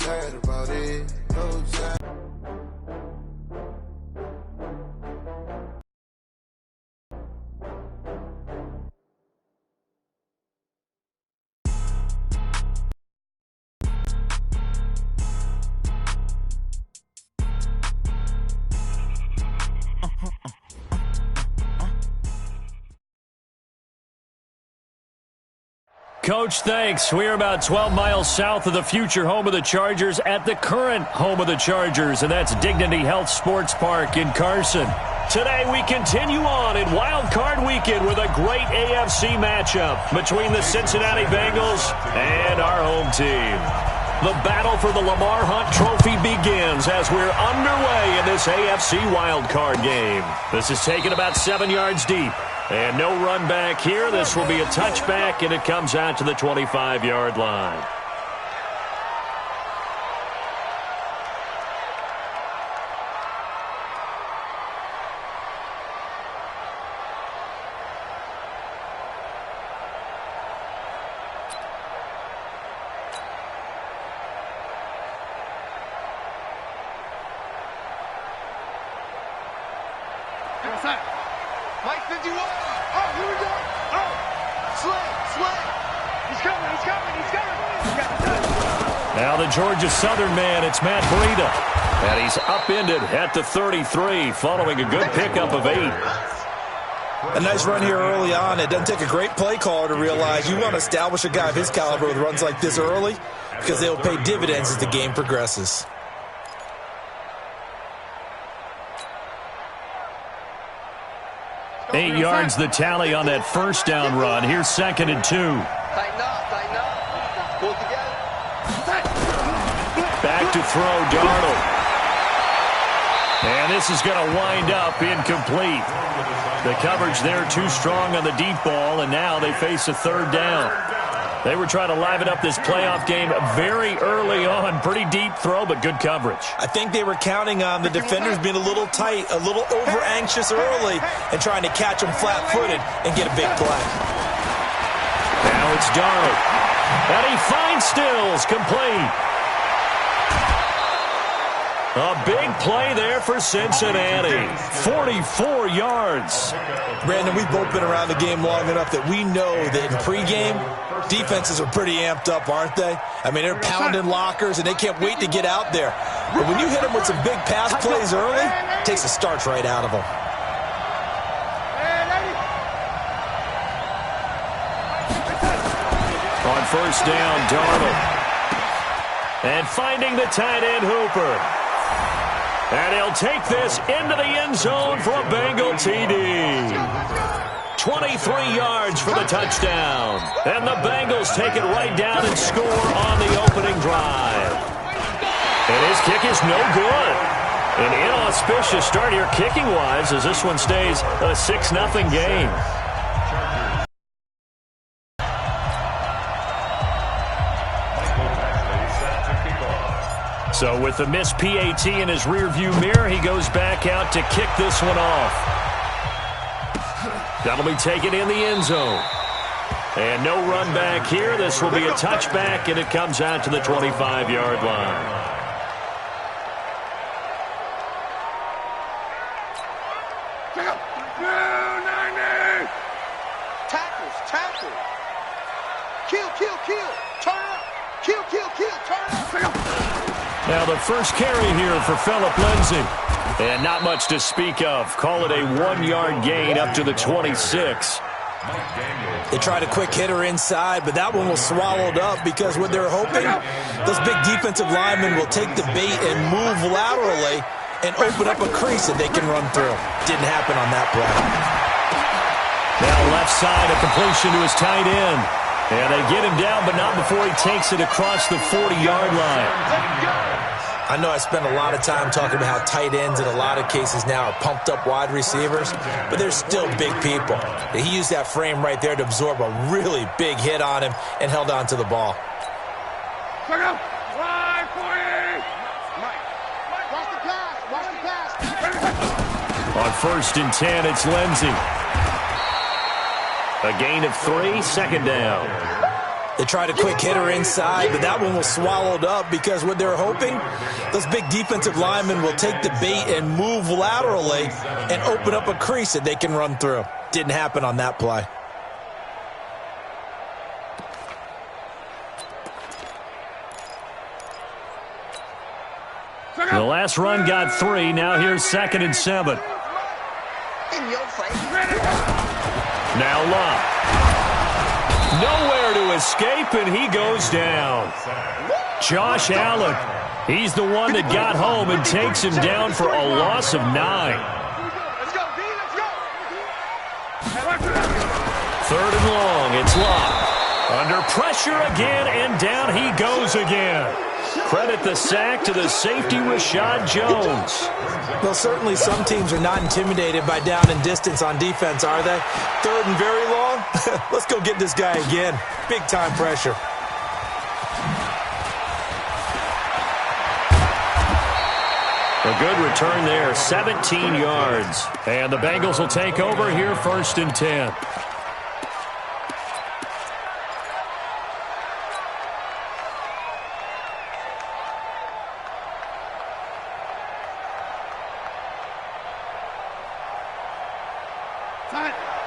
sad about it. No sad. Coach, thanks. We're about 12 miles south of the future home of the Chargers at the current home of the Chargers, and that's Dignity Health Sports Park in Carson. Today we continue on in Wild Card Weekend with a great AFC matchup between the Cincinnati Bengals and our home team. The battle for the Lamar Hunt Trophy begins as we're underway in this AFC Wild Card game. This is taken about 7 yards deep. And no run back here. This will be a touchback, and it comes out to the 25-yard line. Mike 51. Oh, here we go. Oh, Slay. He's coming. Now the Georgia Southern man, it's Matt Breida. And he's upended at the 33 following a good pickup of 8. A nice run here early on. It doesn't take a great play caller to realize you want to establish a guy of his caliber with runs like this early because they'll pay dividends as the game progresses. Eight yards the tally on that first down run. Here's 2nd and 2. Tighten up. Pull it together. Back to throw, Darnold. And this is going to wind up incomplete. The coverage there too strong on the deep ball, and now they face a 3rd down. They were trying to liven up this playoff game very early on. Pretty deep throw, but good coverage. I think they were counting on the defenders being a little tight, a little over-anxious early, and trying to catch them flat-footed and get a big play. Now it's Darnold. And he finds Stills, complete. A big play there for Cincinnati. 44 yards. Brandon, we've both been around the game long enough that we know that in pregame, defenses are pretty amped up, aren't they? I mean, they're pounding lockers, and they can't wait to get out there. But when you hit them with some big pass plays early, it takes the starch right out of them. On first down, Darnold. And finding the tight end, Hooper. And he'll take this into the end zone for a Bengal TD. 23 yards for the touchdown. And the Bengals take it right down and score on the opening drive. And his kick is no good. An inauspicious start here kicking-wise as this one stays a 6-0 game. So with the missed PAT in his rearview mirror, he goes back out to kick this one off. That'll be taken in the end zone. And no run back here. This will be a touchback, and it comes out to the 25-yard line. Tackles. Kill. Turn up. Kill. Turn up. Now the first carry here for Phillip Lindsay. And not much to speak of. Call it a 1-yard gain up to the 26. They tried a quick hitter inside, but that one was swallowed up because what they're hoping, those big defensive linemen will take the bait and move laterally and open up a crease that they can run through. Didn't happen on that play. Now left side, a completion to his tight end. And they get him down, but not before he takes it across the 40-yard line. I know I spent a lot of time talking about how tight ends in a lot of cases now are pumped-up wide receivers, but they're still big people. He used that frame right there to absorb a really big hit on him and held on to the ball. On 1st and 10, it's Lindsay. A gain of 3, 2nd down. They tried a quick hitter inside, but that one was swallowed up because what they're hoping, those big defensive linemen will take the bait and move laterally and open up a crease that they can run through. Didn't happen on that play. The last run got 3. Now here's 2nd and 7. Now Love. Nowhere to escape, and he goes down. Josh Allen. He's the one that got home and takes him down for a loss of 9. Third and long. It's Love. Under pressure again, and down he goes again. Credit the sack to the safety, Rashad Jones. Well, certainly some teams are not intimidated by down and distance on defense, are they? Third and very long? Let's go get this guy again. Big-time pressure. A good return there, 17 yards. And the Bengals will take over here, 1st and 10.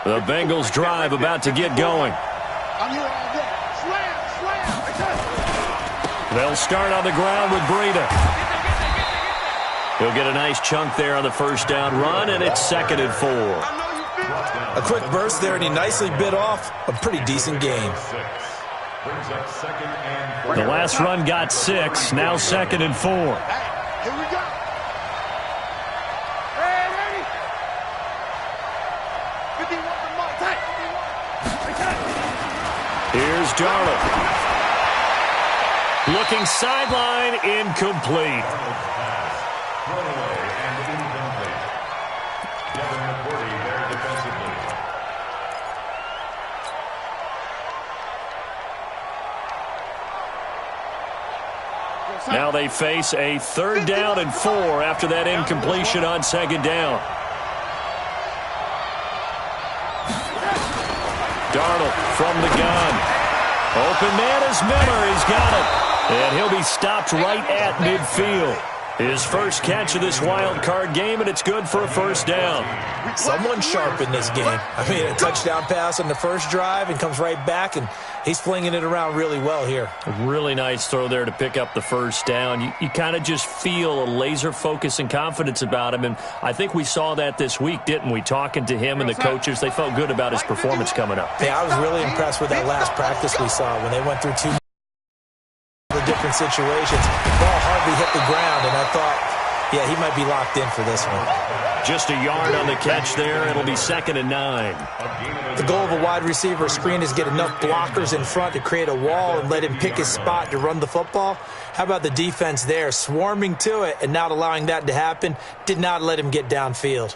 The Bengals drive about to get going. They'll start on the ground with Breida. He'll get a nice chunk there on the first down run, and it's 2nd and 4. A quick burst there, and he nicely bit off a pretty decent gain. The last run got 6, now 2nd and 4. Here we go. Ready? 51 to Mike. Here's Darnold. Looking sideline, incomplete. Now they face a 3rd down and 4 after that incompletion on 2nd down. Darnold from the gun. Open man is Miller. He's got it. And he'll be stopped right at midfield. His first catch of this wild card game, and it's good for a 1st down. Someone sharp in this game. I mean, a touchdown pass on the first drive and comes right back, and he's flinging it around really well here. A really nice throw there to pick up the 1st down. You kind of just feel a laser focus and confidence about him, and I think we saw that this week, didn't we? Talking to him and the coaches, they felt good about his performance coming up. Yeah, I was really impressed with that last practice we saw when they went through 2 different situations. Ball hardly hit the ground, and I thought, yeah, he might be locked in for this one. Just a yard on the catch there. It'll be 2nd and 9. The goal of a wide receiver screen is get enough blockers in front to create a wall and let him pick his spot to run the football. How about the defense there, swarming to it and not allowing that to happen? Did not let him get downfield.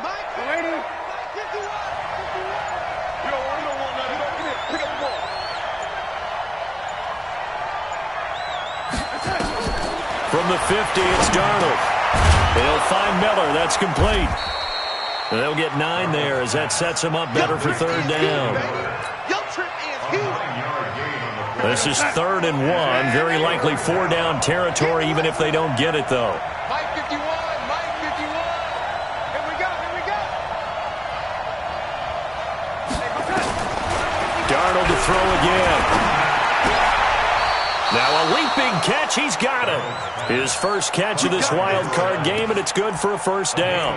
Mike, ready? 51. Pick up the ball. From the 50, it's Darnold. They'll find Miller. That's complete. And they'll get 9 there as that sets them up better for 3rd down. This is 3rd and 1. Very likely 4-down territory, even if they don't get it, though. Mike 51. Mike 51. Here we go. Here we go. Darnold to throw again. Now a leaping catch. He's got it. His first catch of this wild card game, and it's good for a 1st down.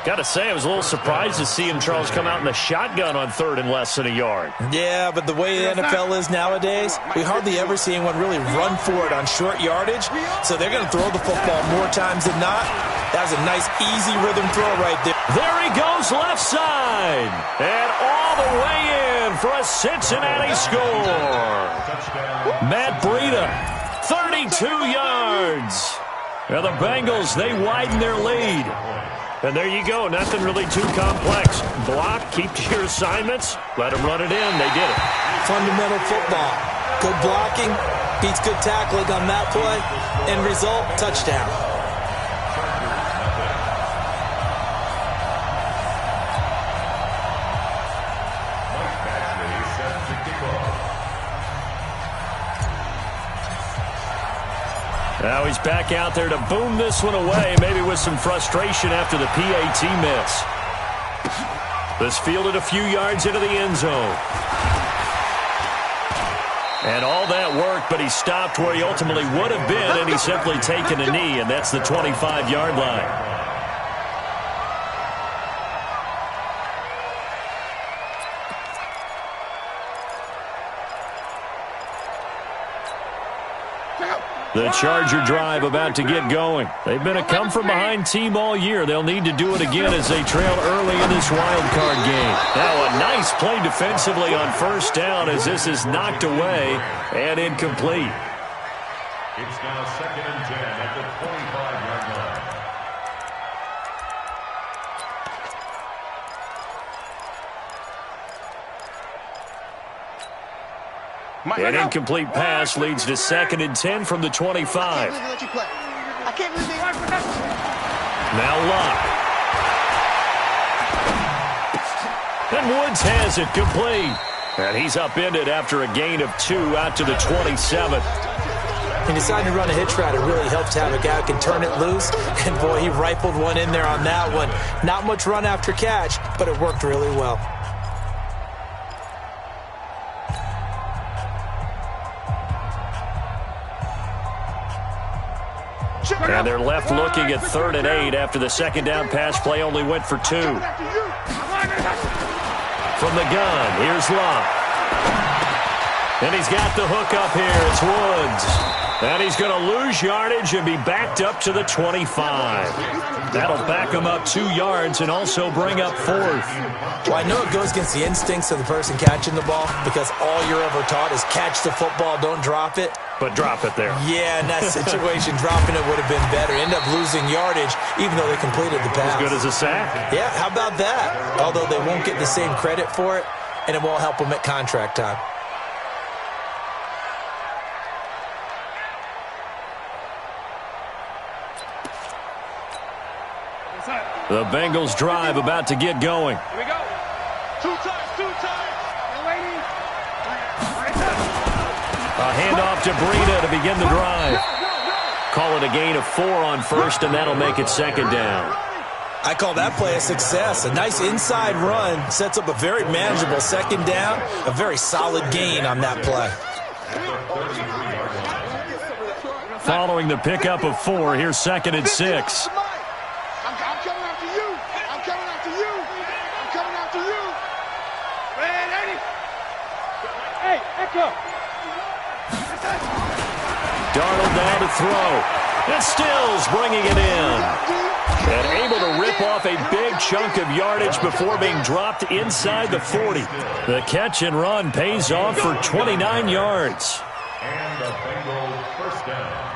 Got to say, I was a little surprised to see him, Charles, come out in the shotgun on 3rd and less than a yard. Yeah, but the way the NFL is nowadays, we hardly ever see anyone really run for it on short yardage. So they're going to throw the football more times than not. That was a nice, easy rhythm throw right there. There he goes left side. And all the way in for a Cincinnati score. Matt Breida, 32 yards. Now the Bengals, they widen their lead. And there you go. Nothing really too complex. Block, keep to your assignments, let them run it in. They did it. fundamental football. Good blocking, beats good tackling on that play. End result, touchdown. Now he's back out there to boom this one away, maybe with some frustration after the PAT miss. This fielded a few yards into the end zone. And all that work, but he stopped where he ultimately would have been, and he's simply taken a knee, and that's the 25-yard line. The Charger drive about to get going. They've been a come-from-behind team all year. They'll need to do it again as they trail early in this wild card game. Now a nice play defensively on first down as this is knocked away and incomplete. It's now 2nd and 10 at the 25-yard line. An incomplete pass leads to 2nd and 10 from the 25. Now Locke. And Woods has it complete. And he's upended after a gain of 2 out to the 27. He decided to run a hitch route. It really helped to have a guy who can turn it loose. And, boy, he rifled one in there on that one. Not much run after catch, but it worked really well. And they're left looking at 3rd and 8 after the second down pass play only went for 2. From the gun, here's Locke. And he's got the hook up here. It's Woods. And he's going to lose yardage and be backed up to the 25. That'll back him up 2 yards and also bring up 4th. Well, I know it goes against the instincts of the person catching the ball because all you're ever taught is catch the football, don't drop it. But drop it there. Yeah, in that situation, dropping it would have been better. End up losing yardage, even though they completed the pass. As good as a sack. Yeah, how about that? Although they won't get the same credit for it, and it won't help them at contract time. The Bengals drive about to get going. Here we go. 2 times. You're waiting. A handoff to Breida to begin the drive. Call it a gain of 4 on first, and that'll make it 2nd down. I call that play a success. A nice inside run sets up a very manageable 2nd down. A very solid gain on that play. Following the pickup of 4, here's 2nd and 6. Darnold now to throw. And Stills bringing it in. And able to rip off a big chunk of yardage before being dropped inside the 40. The catch and run pays off for 29 yards. And the Bengals first down.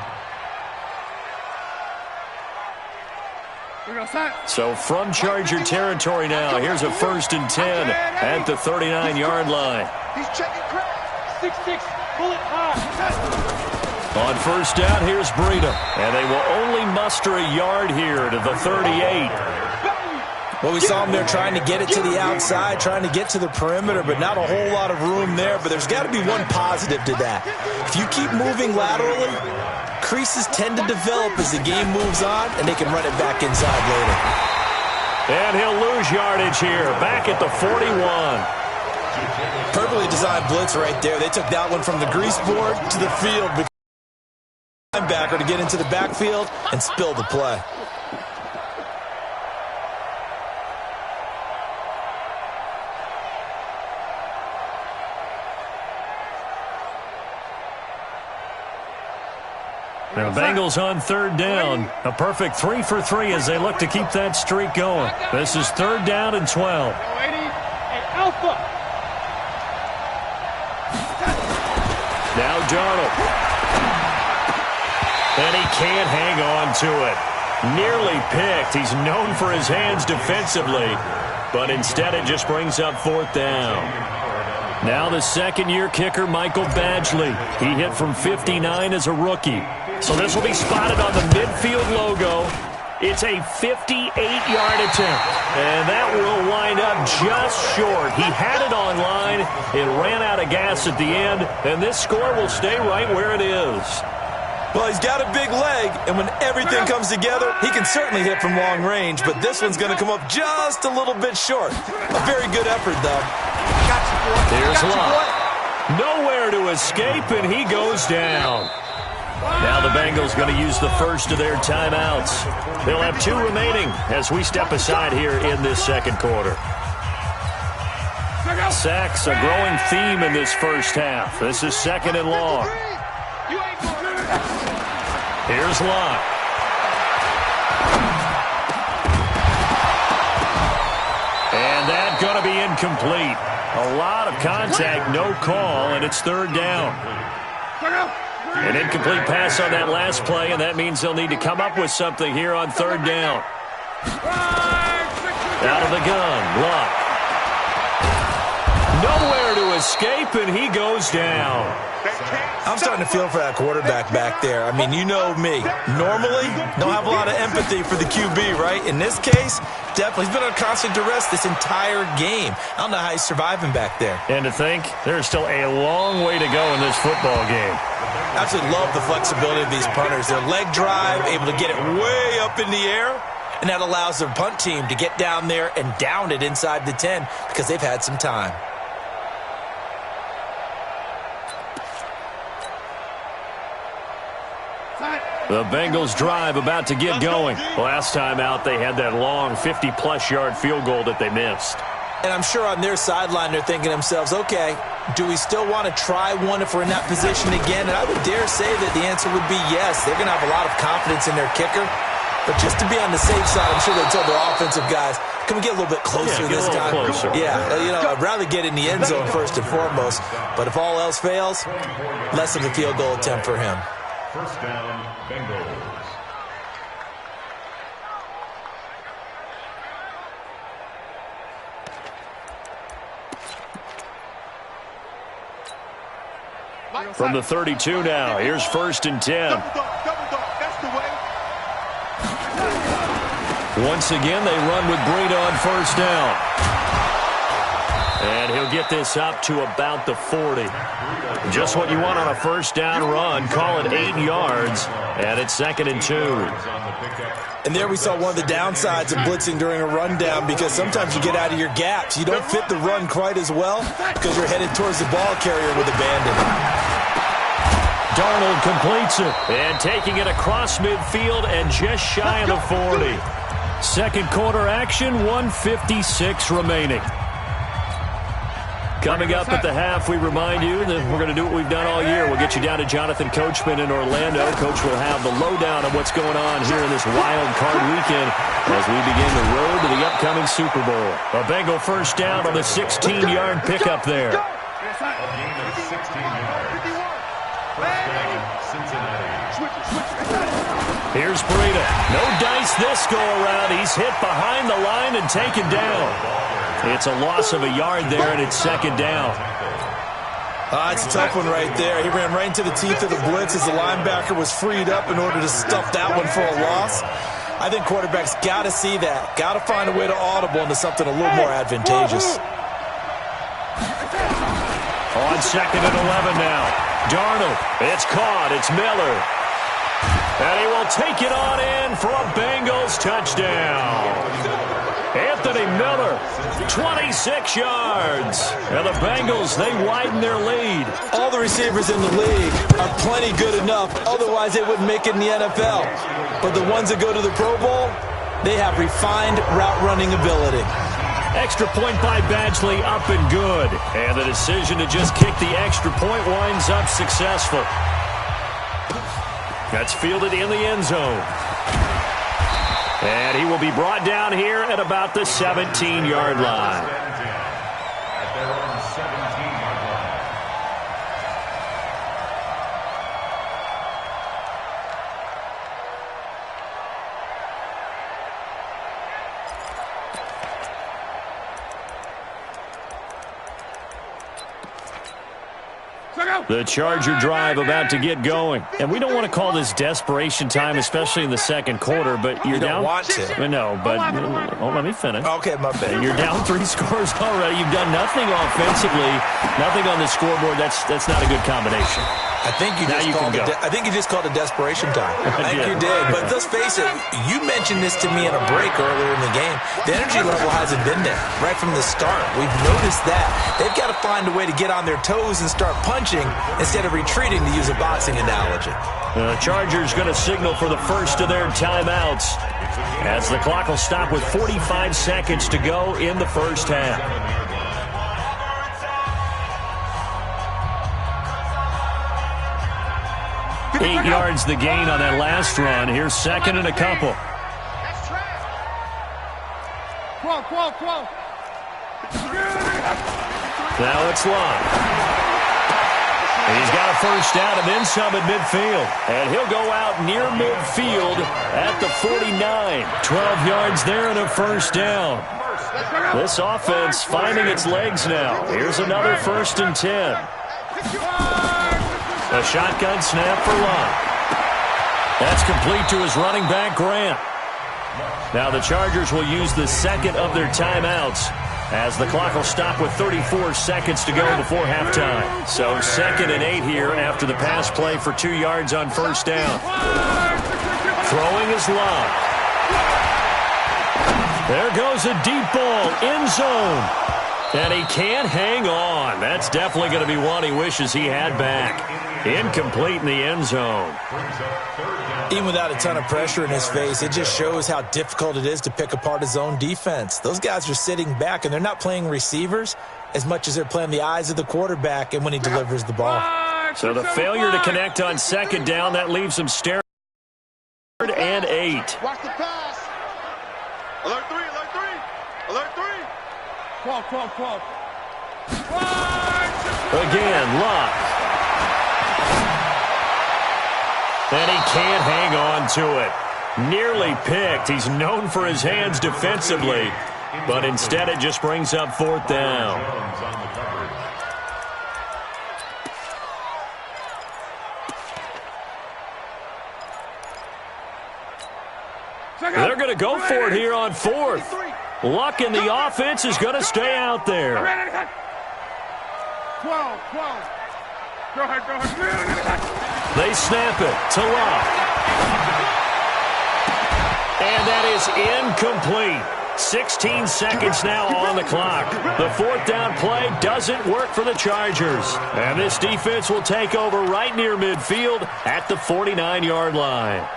So from Charger territory now, here's a 1st and 10 at the 39-yard line. He's checking cracks. 6'6", bullet high. On first down, here's Breida. And they will only muster a yard here to the 38. Well, we saw him there trying to get it to the outside, trying to get to the perimeter, but not a whole lot of room there. But there's got to be one positive to that. If you keep moving laterally, creases tend to develop as the game moves on, and they can run it back inside later. And he'll lose yardage here, back at the 41. Perfectly designed blitz right there. They took that one from the grease board to the field. Linebacker to get into the backfield and spill the play. The Bengals on 3rd down. A perfect 3 for 3 as they look to keep that streak going. This is 3rd down and 12. Alpha. Now Darnold. And he can't hang on to it. Nearly picked. He's known for his hands defensively, but instead it just brings up 4th down. Now the second-year kicker, Michael Badgley. He hit from 59 as a rookie. So this will be spotted on the midfield logo. It's a 58-yard attempt, and that will wind up just short. He had it on line. It ran out of gas at the end, and this score will stay right where it is. Well, he's got a big leg, and when everything comes together, he can certainly hit from long range, but this one's going to come up just a little bit short. A very good effort, though. Here's Locke. Nowhere to escape, and he goes down. Now the Bengals going to use the first of their timeouts. They'll have 2 remaining as we step aside here in this second quarter. Sacks, a growing theme in this first half. This is second and long. Here's Locke. And that's going to be incomplete. A lot of contact, no call, and it's third down. An incomplete pass on that last play, and that means they'll need to come up with something here on third down. Out of the gun, Locke. Nowhere to escape, and he goes down. I'm starting to feel for that quarterback back there. I mean, you know me. Normally, don't have a lot of empathy for the QB, right? In this case, definitely. He's been on constant duress this entire game. I don't know how he's surviving back there. And to think, there's still a long way to go in this football game. I absolutely love the flexibility of these punters. Their leg drive, able to get it way up in the air, and that allows their punt team to get down there and down it inside the 10 because they've had some time. The Bengals drive about to get going. Last time out, they had that long 50-plus yard field goal that they missed. And I'm sure on their sideline they're thinking to themselves, okay, do we still want to try one if we're in that position again? And I would dare say that the answer would be yes. They're going to have a lot of confidence in their kicker. But just to be on the safe side, I'm sure they told their offensive guys, can we get a little bit closer this time? Closer. Yeah, you know, I'd rather get in the end zone first and foremost. But if all else fails, less of a field goal attempt for him. First down, Bengals. From the 32 now, here's first and 10. That's the way. Once again, they run with Breida on first down. And he'll get this up to about the 40. Just what you want on a first down run. Call it 8 yards. And it's second and 2. And there we saw one of the downsides of blitzing during a rundown because sometimes you get out of your gaps. You don't fit the run quite as well because you're headed towards the ball carrier with abandon. Darnold completes it. And taking it across midfield and just shy of the 40. Second quarter action, 1:56 remaining. Coming up at the half, we remind you that we're going to do what we've done all year. We'll get you down to Jonathan Coachman in Orlando. Coach will have the lowdown of what's going on here in this wild card weekend as we begin the road to the upcoming Super Bowl. A Bengal first down on the 16-yard pickup there. A gain of 16 yards. First down, Cincinnati. Here's Breida. No dice this go-around. He's hit behind the line and taken down. It's a loss of a yard there, and it's second down. It's a tough one right there. He ran right into the teeth of the blitz as the linebacker was freed up in order to stuff that one for a loss. I think quarterbacks got to see that. Got to find a way to audible into something a little more advantageous. On second and 11 now. Darnold. It's caught. It's Miller. And he will take it on in for a Bengals touchdown. Anthony Miller, 26 yards. And the Bengals, they widen their lead. All the receivers in the league are plenty good enough. Otherwise, they wouldn't make it in the NFL. But the ones that go to the Pro Bowl, they have refined route running ability. Extra point by Badgley, up and good. And the decision to just kick the extra point winds up successful. That's fielded in the end zone. And he will be brought down here at about the 17-yard line. At their own 17-yard line. The Charger drive about to get going. And we don't want to call this desperation time, especially in the second quarter, but you're down. You don't want to. No, but let me finish. Okay, my bad. You're down 3 scores already. You've done nothing offensively, nothing on the scoreboard. That's not a good combination. I think you just called it desperation time. I think you did. But let's face it, you mentioned this to me in a break earlier in the game. The energy level hasn't been there right from the start. We've noticed that. They've got to find a way to get on their toes and start punching instead of retreating, to use a boxing analogy. The Chargers going to signal for the first of their timeouts as the clock will stop with 45 seconds to go in the first half. 8 yards the gain on that last run. Here's second and a couple. Now it's Locke. He's got a first down and then some at midfield. And he'll go out near midfield at the 49. 12 yards there and a first down. This offense finding its legs now. Here's another 1st and 10. A shotgun snap for Locke. That's complete to his running back, Grant. Now the Chargers will use the second of their timeouts as the clock will stop with 34 seconds to go before halftime. So 2nd and 8 here after the pass play for 2 yards on first down. Throwing is Locke. There goes a deep ball, end zone. And he can't hang on. That's definitely going to be one he wishes he had back. Incomplete in the end zone. Even without a ton of pressure in his face, it just shows how difficult it is to pick apart his own defense. Those guys are sitting back, and they're not playing receivers as much as they're playing the eyes of the quarterback and when he delivers the ball. So the failure to connect on second down, that leaves him staring. 3rd and 8. Watch the pass. Alert 3, alert 3. Alert 3. 12. Again, Locke. And he can't hang on to it. Nearly picked. He's known for his hands defensively, but instead it just brings up 4th down. They're going to go for it here on 4th. Luck in the offense is going to stay out there. 12. Go ahead. They snap it to Locke. And that is incomplete. 16 seconds now on the clock. The 4th down play doesn't work for the Chargers. And this defense will take over right near midfield at the 49-yard line.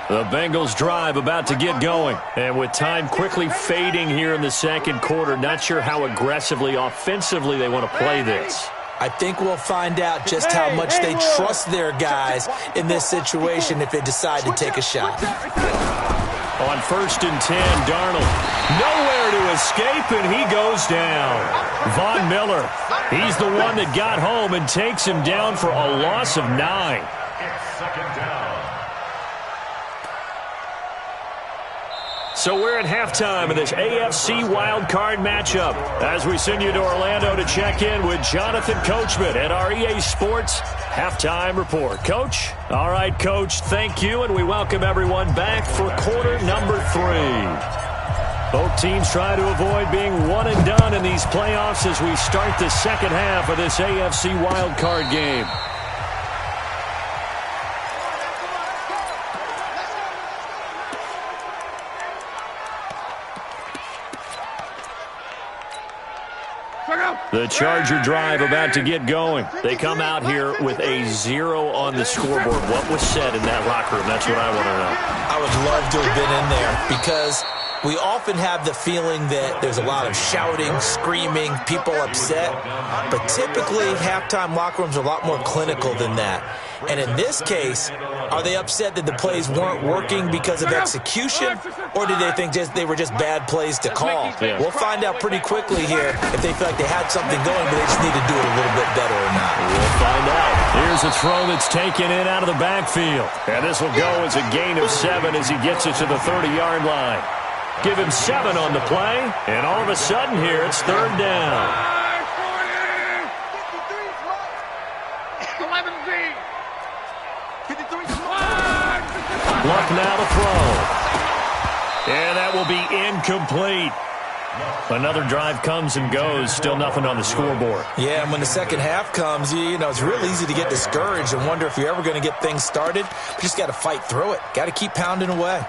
The Bengals drive about to get going. And with time quickly fading here in the second quarter, not sure how aggressively, offensively they want to play this. I think we'll find out just how much they trust their guys in this situation if they decide to take a shot. On 1st and 10, Darnold. Nowhere to escape, and he goes down. Von Miller, he's the one that got home and takes him down for a loss of 9. It's 2nd down. So we're at halftime of this AFC wildcard matchup as we send you to Orlando to check in with Jonathan Coachman at our EA Sports Halftime Report. Coach? All right, Coach, thank you, and we welcome everyone back for quarter number 3. Both teams try to avoid being one and done in these playoffs as we start the second half of this AFC wildcard game. The Charger drive about to get going. They come out here with a 0 on the scoreboard. What was said in that locker room? That's what I want to know. I would love to have been in there because we often have the feeling that there's a lot of shouting, screaming, people upset. But typically, halftime locker rooms are a lot more clinical than that. And in this case, are they upset that the plays weren't working because of execution, or did they think they were just bad plays to call? Yeah. We'll find out pretty quickly here if they feel like they had something going, but they just need to do it a little bit better or not. We'll find out. Here's a throw that's taken in out of the backfield. And this will go as a gain of 7 as he gets it to the 30-yard line. Give him 7 on the play, and all of a sudden here it's 3rd down. 11-Z. 53. Luck now to throw. And that will be incomplete. Another drive comes and goes. Still nothing on the scoreboard. Yeah, and when the second half comes, you know, it's real easy to get discouraged and wonder if you're ever going to get things started. You just got to fight through it. Got to keep pounding away.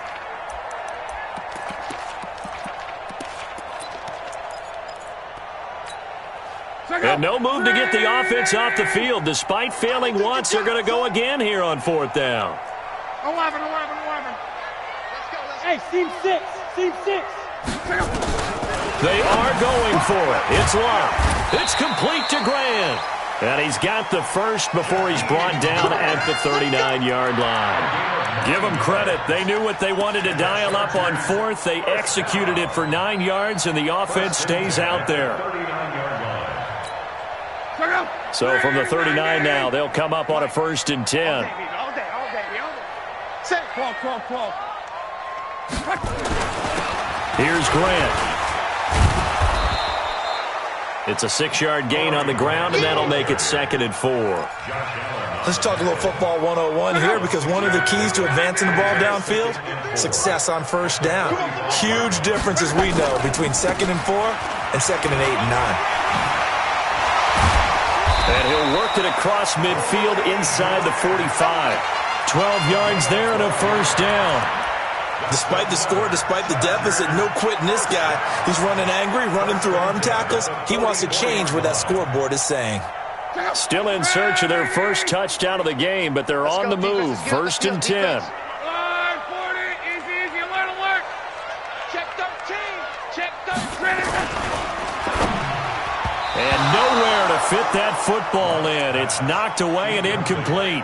And no move to get the offense off the field. Despite failing once, they're going to go again here on 4th down. 11. Hey, seam 6. They are going for it. It's locked. It's complete to Grant. And he's got the first before he's brought down at the 39-yard line. Give them credit. They knew what they wanted to dial up on 4th. They executed it for 9 yards, and the offense stays out there. So from the 39 now, they'll come up on a 1st and 10. Here's Grant. It's a 6-yard gain on the ground, and that'll make it 2nd and 4. Let's talk a little football 101 here, because one of the keys to advancing the ball downfield, success on 1st down. Huge difference, as we know, between 2nd and 4 and 2nd and 8 and 9. And he'll work it across midfield inside the 45. 12 yards there and a 1st down. Despite the score, despite the deficit, no quitting this guy. He's running angry, running through arm tackles. He wants to change what that scoreboard is saying. Still in search of their first touchdown of the game, but they're on the move. 1st and 10. 40, easy, alert. Check 13. And nowhere to fit that football in. It's knocked away and incomplete.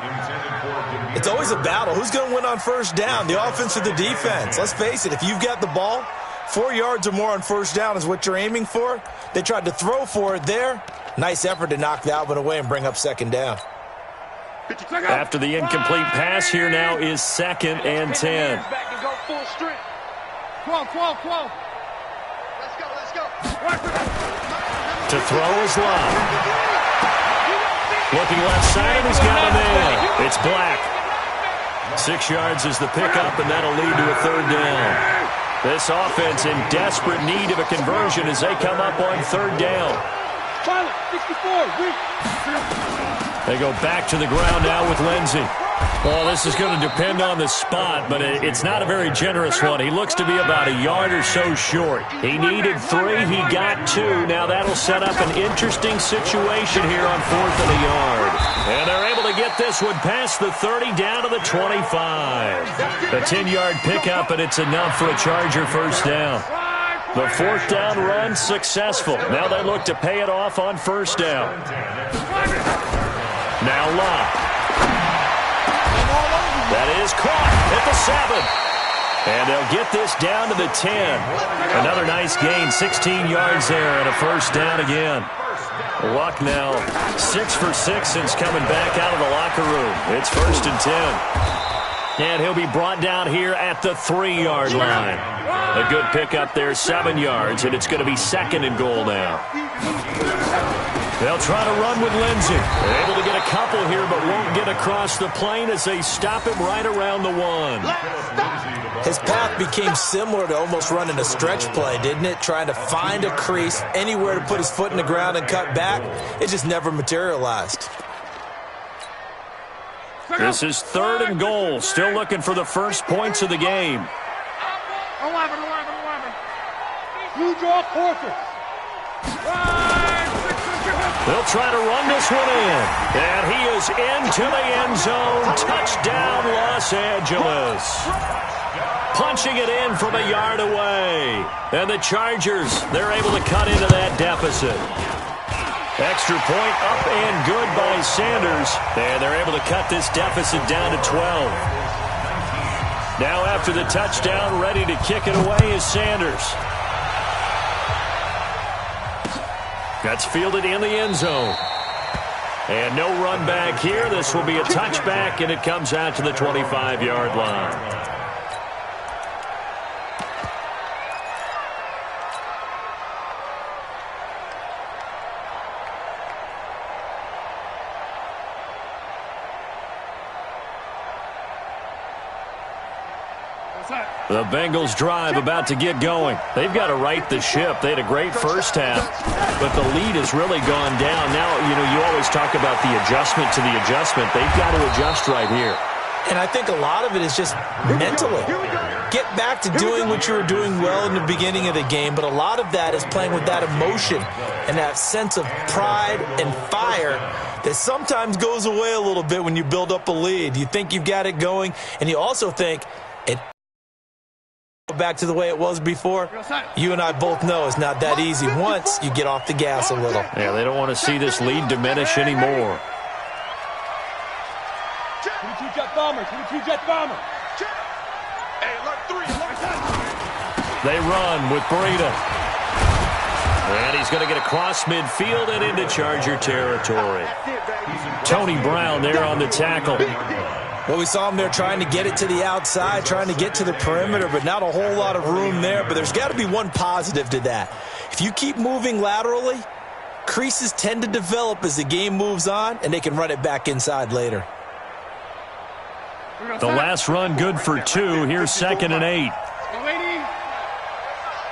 It's always a battle. Who's going to win on 1st down, the offense or the defense? Let's face it, if you've got the ball, 4 yards or more on 1st down is what you're aiming for. They tried to throw for it there. Nice effort to knock that one away and bring up 2nd down. After the incomplete pass, here now is 2nd and 10. 12. Let's go. To throw is Love. Looking left side, he's got him in. It's Black. 6 yards is the pickup, and that'll lead to a 3rd down. This offense in desperate need of a conversion as they come up on 3rd down. 64. They go back to the ground now with Lindsey. Well, this is going to depend on the spot, but it's not a very generous one. He looks to be about a yard or so short. He needed 3. He got 2. Now that'll set up an interesting situation here on 4th and a yard. And they're able to get this one past the 30 down to the 25. A 10-yard pickup, and it's enough for a Charger 1st down. The 4th down run successful. Now they look to pay it off on 1st down. Now Love. That is caught at the 7. And they'll get this down to the 10. Another nice gain, 16 yards there, and a 1st down again. Luck now 6 for 6 since coming back out of the locker room. It's 1st and 10. And he'll be brought down here at the 3-yard line. A good pickup there, 7 yards, and it's going to be 2nd and goal now. They'll try to run with Lindsey. They're able to get a couple here, but won't get across the plane as they stop him right around the 1. His path became similar to almost running a stretch play, didn't it? Trying to find a crease, anywhere to put his foot in the ground and cut back. It just never materialized. This is 3rd and goal. Still looking for the first points of the game. 11. You draw quarters. They'll try to run this one in. And he is into the end zone. Touchdown, Los Angeles. Punching it in from a yard away. And the Chargers, they're able to cut into that deficit. Extra point up and good by Sanders. And they're able to cut this deficit down to 12. Now after the touchdown, ready to kick it away is Sanders. That's fielded in the end zone. And no run back here. This will be a touchback, and it comes out to the 25-yard line. The Bengals drive about to get going. They've got to right the ship. They had a great first half, but the lead has really gone down. Now, you always talk about the adjustment to the adjustment. They've got to adjust right here. And I think a lot of it is just mentally. Get back to doing what you were doing well in the beginning of the game, but a lot of that is playing with that emotion and that sense of pride and fire that sometimes goes away a little bit when you build up a lead. You think you've got it going, and you also think it back to the way it was before. You and I both know it's not that easy once you get off the gas a little. Yeah, they don't want to see this lead diminish anymore. 22 jet bomber, 22 jet bomber. Hey, alert 3, alert 10. They run with Breida. And he's going to get across midfield and into Charger territory. Tony Brown there on the tackle. Well, we saw him there trying to get it to the outside, trying to get to the perimeter, but not a whole lot of room there. But there's got to be one positive to that. If you keep moving laterally, creases tend to develop as the game moves on, and they can run it back inside later. The last run good for 2. Here's 2nd and 8.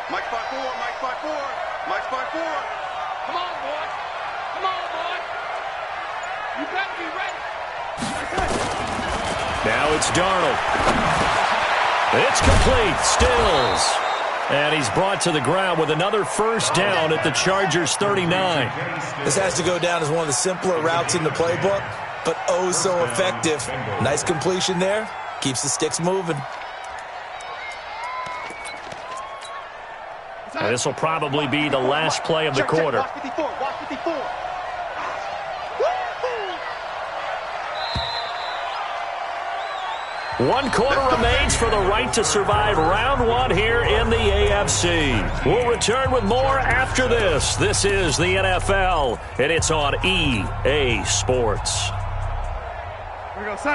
Mike 5-4, Mike 5-4, Mike 5-4. Come on, boy. Come on, boy. You better be ready. Now it's Darnold. It's complete. Stills. And he's brought to the ground with another first down at the Chargers 39. This has to go down as one of the simpler routes in the playbook, but oh so effective. Nice completion there. Keeps the sticks moving. And this will probably be the last play of the quarter. Watch 54, watch 54. One quarter remains for the right to survive round 1 here in the AFC. We'll return with more after this. This is the NFL, and it's on EA Sports.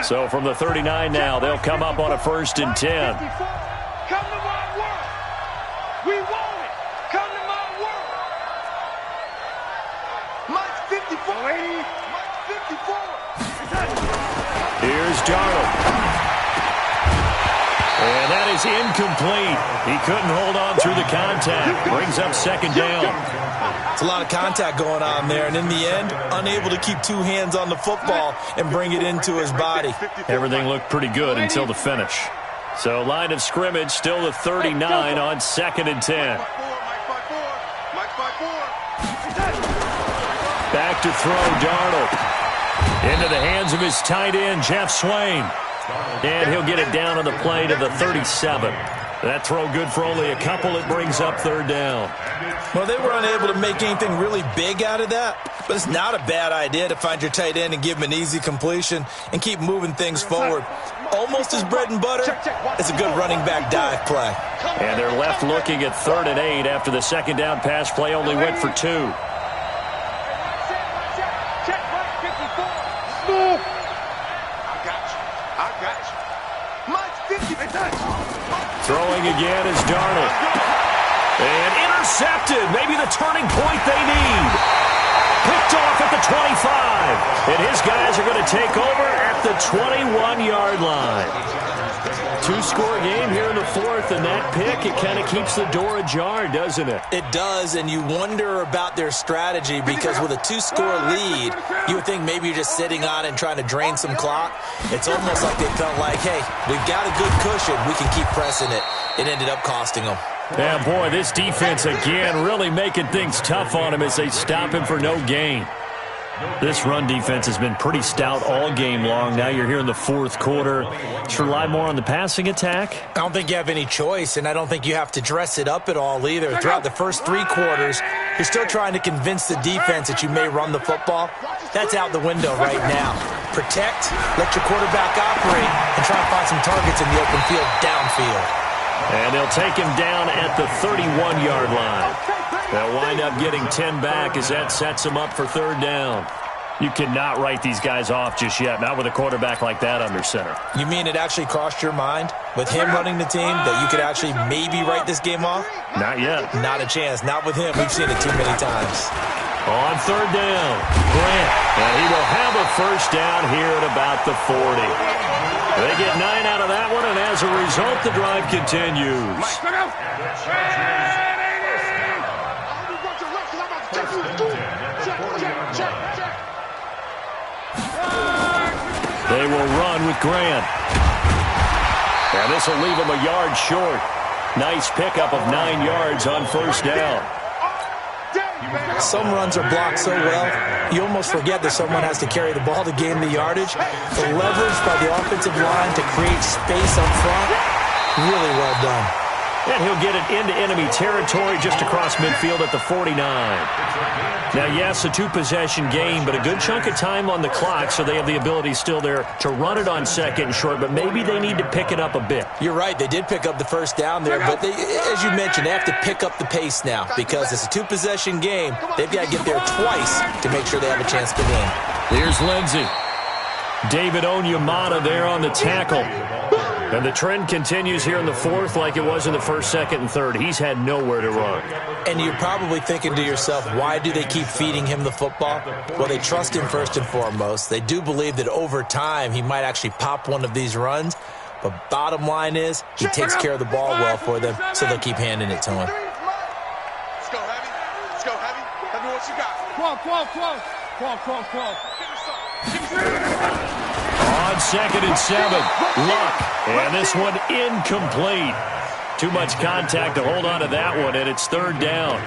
So from the 39 now, they'll come up on a 1st and 10. Come to my world. We want it. Come to my world. Mike 54. Mike 54. Here's Darnold. And that is incomplete. He couldn't hold on through the contact. Brings up 2nd down. It's a lot of contact going on there, and in the end, unable to keep 2 hands on the football and bring it into his body. Everything looked pretty good until the finish. So line of scrimmage still the 39 on 2nd and 10. Back to throw Darnold. Into the hands of his tight end, Jeff Swain. And he'll get it down on the play to the 37. That throw good for only a couple. It brings up 3rd down. Well, they were unable to make anything really big out of that, but it's not a bad idea to find your tight end and give him an easy completion and keep moving things forward. Almost his bread and butter. It's a good running back dive play. And they're left looking at 3rd and 8 after the 2nd down pass play only went for 2. Throwing again is Darnold. And intercepted. Maybe the turning point they need. Picked off at the 25. And his guys are going to take over at the 21-yard line. 2-score game here in the 4th, and that pick, it kind of keeps the door ajar, doesn't it? It does, and you wonder about their strategy because with a 2-score lead, you would think maybe you're just sitting on it and trying to drain some clock. It's almost like they felt like, hey, we've got a good cushion. We can keep pressing it. It ended up costing them. Yeah, boy, this defense again really making things tough on him as they stop him for no gain. This run defense has been pretty stout all game long. Now you're here in the 4th quarter. Should rely more on the passing attack? I don't think you have any choice, and I don't think you have to dress it up at all either. Throughout the first 3 quarters, you're still trying to convince the defense that you may run the football. That's out the window right now. Protect, let your quarterback operate, and try to find some targets in the open field downfield. And they'll take him down at the 31-yard line. They'll wind up getting 10 back as that sets them up for 3rd down. You cannot write these guys off just yet, not with a quarterback like that under center. You mean it actually crossed your mind with him running the team that you could actually maybe write this game off? Not yet. Not a chance. Not with him. We've seen it too many times. On third down, Grant. And he will have a first down here at about the 40. They get 9 out of that one, and as a result, the drive continues. They will run with Grant. And this will leave him a yard short. Nice pickup of 9 yards on first down. Some runs are blocked so well, you almost forget that someone has to carry the ball to gain the yardage. The leverage by the offensive line to create space up front, really well done. And he'll get it into enemy territory just across midfield at the 49. Now, yes, a 2-possession game, but a good chunk of time on the clock, so they have the ability still there to run it on second and short, but maybe they need to pick it up a bit. You're right. They did pick up the first down there, but as you mentioned, they have to pick up the pace now because it's a 2-possession game. They've got to get there twice to make sure they have a chance to win. Here's Lindsey. David Onyemata there on the tackle. And the trend continues here in the fourth like it was in the first, second, and third. He's had nowhere to run. And you're probably thinking to yourself, why do they keep feeding him the football? Well, they trust him first and foremost. They do believe that over time he might actually pop one of these runs. But bottom line is he takes care of the ball well for them, so they'll keep handing it to him. Let's go, Heavy. Let's go, Heavy. Let me what you got. On second and 7, Luck. And this one incomplete. Too much contact to hold on to that one, and it's third down.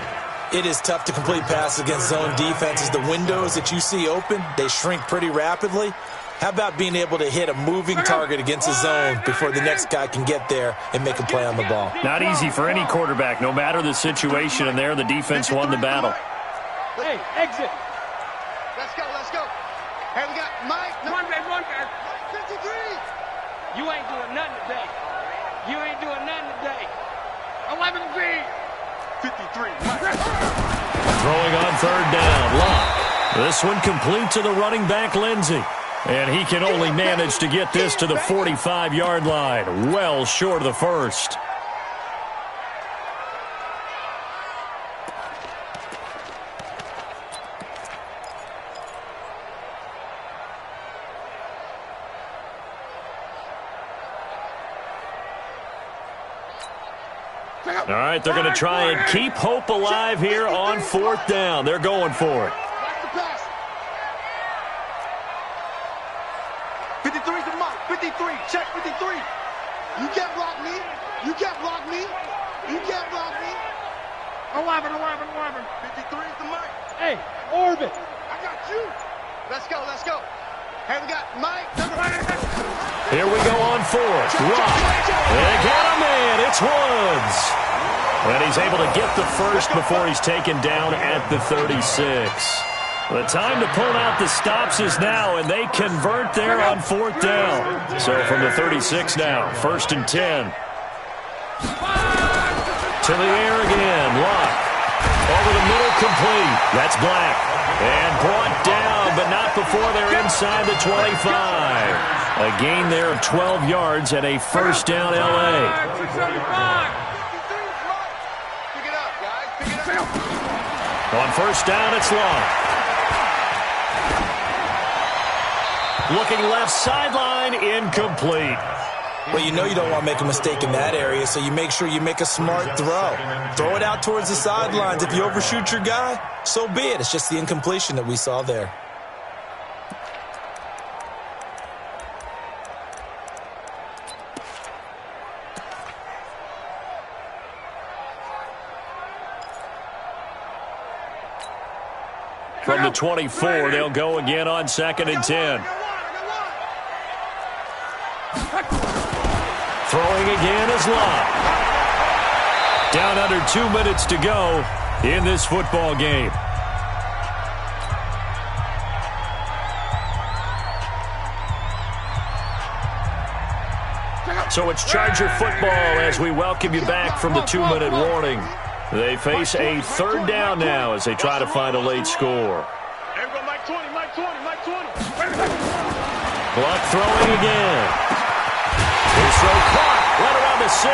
It is tough to complete passes against zone defenses. The windows that you see open, they shrink pretty rapidly. How about being able to hit a moving target against a zone before the next guy can get there and make a play on the ball? Not easy for any quarterback, no matter the situation, and there the defense won the battle. Hey, exit. Let's go, let's go. Hey, we got Mike. One guy. 53. You ain't doing nothing today. You ain't doing nothing today. 11B. 53. Throwing on third down, Luck. This one complete to the running back, Lindsey. And he can only manage to get this to the 45-yard line. Well short of the first. All right, they're going to try and keep hope alive here on fourth down. They're going for it. 53's the mark. 53. Check 53. You can't block me. You can't block me. You can't block me. 11. 53's the mark. Hey, orbit. I got you. Let's go. Hey, we got Mike. Here we go on fourth. Rock. They got a man. It's Woods. And he's able to get the first before he's taken down at the 36. The time to pull out the stops is now, and they convert there on fourth down. So from the 36 now, first and 10. To the air again, Luck. Over the middle, complete. That's Black. And brought down, but not before they're inside the 25. A gain there of 12 yards and a first down, L.A. Pick it up, guys. Pick it up. On first down, it's Luck. Looking left sideline, incomplete. Well, you know you don't want to make a mistake in that area, so you make sure you make a smart throw. Throw it out towards the sidelines. If you overshoot your guy, so be it. It's just the incompletion that we saw there. From the 24, they'll go again on second and 10. Throwing again is Luck. Down under 2 minutes to go in this football game. So it's Charger football as we welcome you back from the 2-minute warning. They face a third down now as they try to find a late score. There we go, Mike. Luck throwing again. His throw caught right around the 6.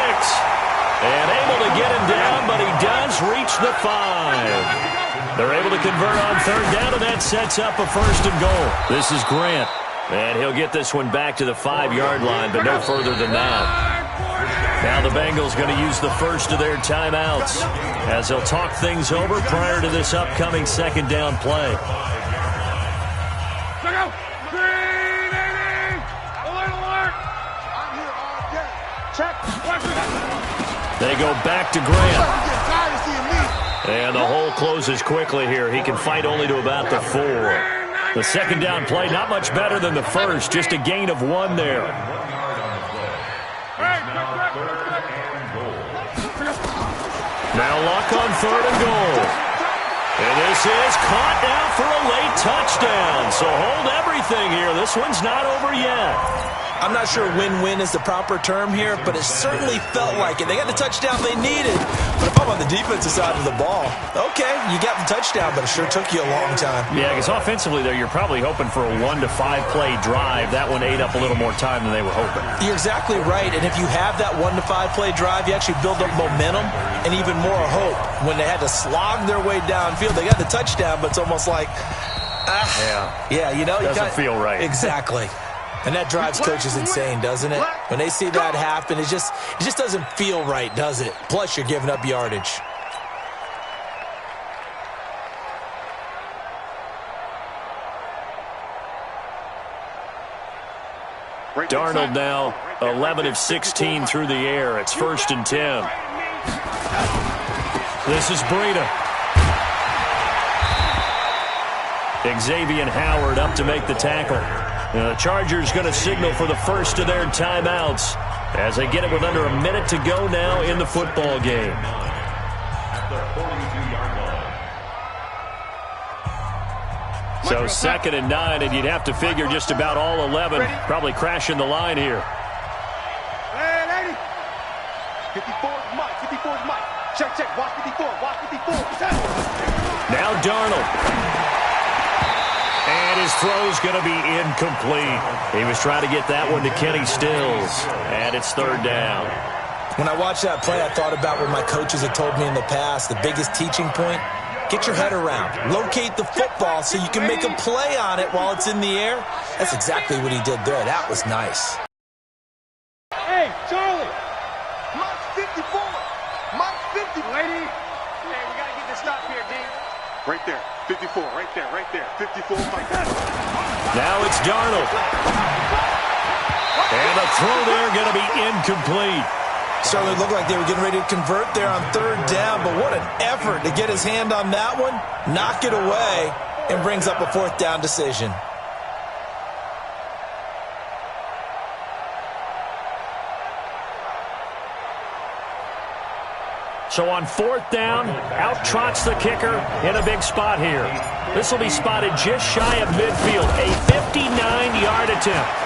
And able to get him down, but he does reach the 5. They're able to convert on third down, and that sets up a 1st and goal. This is Grant. And he'll get this one back to the 5-yard line, but no further than that. Now the Bengals going to use the first of their timeouts as they'll talk things over prior to this upcoming 2nd down play. They go back to Grant. And the hole closes quickly here. He can fight only to about the 4. The 2nd down play, not much better than the first, just a gain of 1 there. Now Luck on 3rd and goal. And this is caught now for a late touchdown. So hold everything here. This one's not over yet. I'm not sure win-win is the proper term here, but it certainly felt like it. They got the touchdown they needed, but if I'm on the defensive side of the ball, okay, you got the touchdown, but it sure took you a long time. Yeah, because offensively, though, you're probably hoping for a 1 to 5 play drive. That one ate up a little more time than they were hoping. You're exactly right, and if you have that 1 to 5 play drive, you actually build up momentum and even more hope. When they had to slog their way downfield, they got the touchdown, but it's almost like, yeah, you know, doesn't feel right. Exactly. And that drives coaches insane, doesn't it? When they see that happen, it just doesn't feel right, does it? Plus, you're giving up yardage. Darnold now 11 of 16 through the air. It's 1st and 10. This is Breida. Xavier Howard up to make the tackle. The Chargers going to signal for the first of their timeouts as they get it with under a minute to go now in the football game. So 2nd and 9, and you'd have to figure just about all 11 probably crashing the line here. Hey, lady. 54 is Mike. 54 is Mike. Check, check. Watch 54. Watch 54. Now Darnold. And his throw's going to be incomplete. He was trying to get that one to Kenny Stills. And it's 3rd down. When I watched that play, I thought about what my coaches had told me in the past. The biggest teaching point, get your head around. Locate the football so you can make a play on it while it's in the air. That's exactly what he did there. That was nice. Hey, Charlie. Mike's 54. Mike's 50. Lady. Hey, we got to get this stop here, D. Right there. 54. Right there. Right there. 54. Mike. Now it's Darnold. And the throw there going to be incomplete. Certainly looked like they were getting ready to convert there on 3rd down, but what an effort to get his hand on that one, knock it away, and brings up a 4th down decision. So on 4th down, out trots the kicker in a big spot here. This will be spotted just shy of midfield, a 59-yard attempt.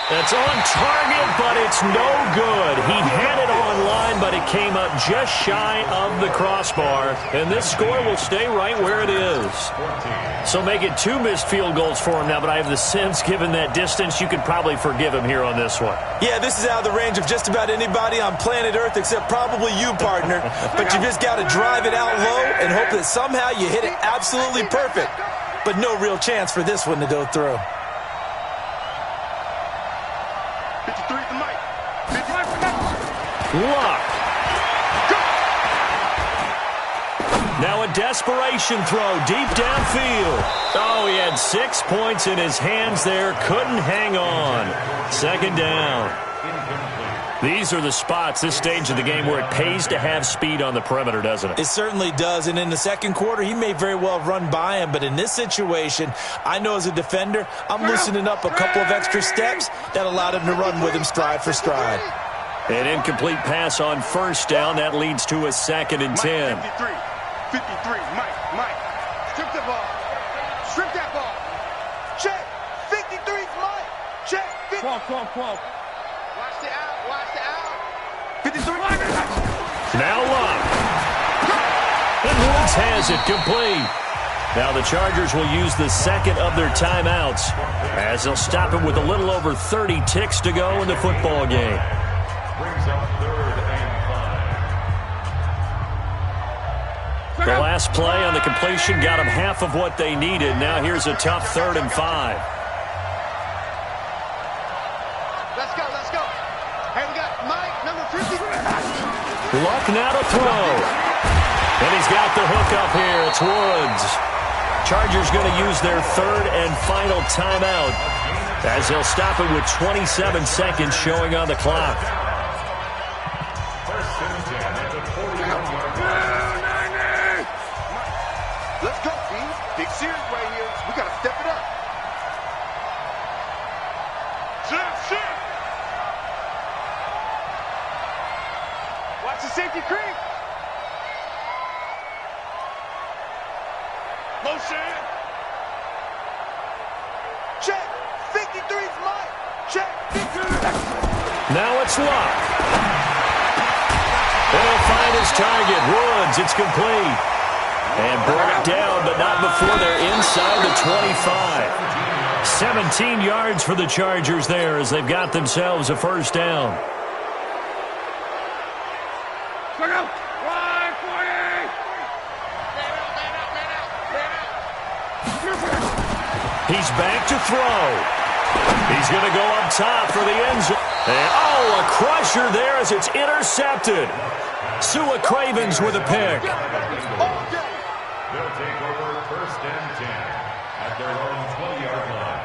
That's on target, but it's no good. He had it on line, but it came up just shy of the crossbar. And this score will stay right where it is. So make it 2 missed field goals for him now, but I have the sense, given that distance, you could probably forgive him here on this one. Yeah, this is out of the range of just about anybody on planet Earth except probably you, partner. But you just got to drive it out low and hope that somehow you hit it absolutely perfect. But no real chance for this one to go through. 53 to Mike. 55 for Mike. Luck. Now a desperation throw deep downfield. Oh, he had 6 points in his hands there. Couldn't hang on. 2nd down. These are the spots, this stage of the game, where it pays to have speed on the perimeter, doesn't it? It certainly does, and in the 2nd quarter, he may very well run by him, but in this situation, I know as a defender, I'm loosening up a couple of extra steps that allowed him to run with him stride for stride. An incomplete pass on 1st down. That leads to a 2nd and 10. 53, Mike. Strip the ball. Strip that ball. Check. 53, Mike. Check. 50. 12. Watch the out. 53. Now Luck. And Woods has it complete. Now the Chargers will use the second of their timeouts as they'll stop it with a little over 30 ticks to go in the football game. Brings up 3rd and 5. The last play on the completion got them half of what they needed. Now here's a tough 3rd and 5. Let's go, let's go. Hey, we got Mike, number 50. Luck now to throw. And he's got the hook up here. It's Woods. Chargers going to use their 3rd and final timeout as they'll stop it with 27 seconds showing on the clock. First and 10 at the 41-yard line. Let's go, team. Big series right here. We got to step it up. Shift. Watch the safety creep. Motion. Check. 53's Mike. Check. 53. Now it's Luck. And he'll find his target. Woods, it's complete. And brought down, but not before they're inside the 25. 17 yards for the Chargers there as they've got themselves a first down. He's back to throw. He's going to go up top for the end zone. And, a crusher there as it's intercepted. Sua Cravens with a pick. They'll take over 1st and 10 at their own 20-yard line.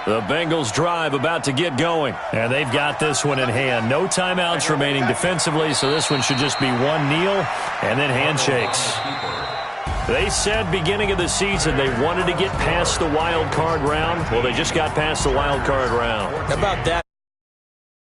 The Bengals drive about to get going. And they've got this one in hand. No timeouts remaining defensively, so this one should just be one kneel and then handshakes. They said beginning of the season they wanted to get past the wild card round. Well, they just got past the wild card round. How about that?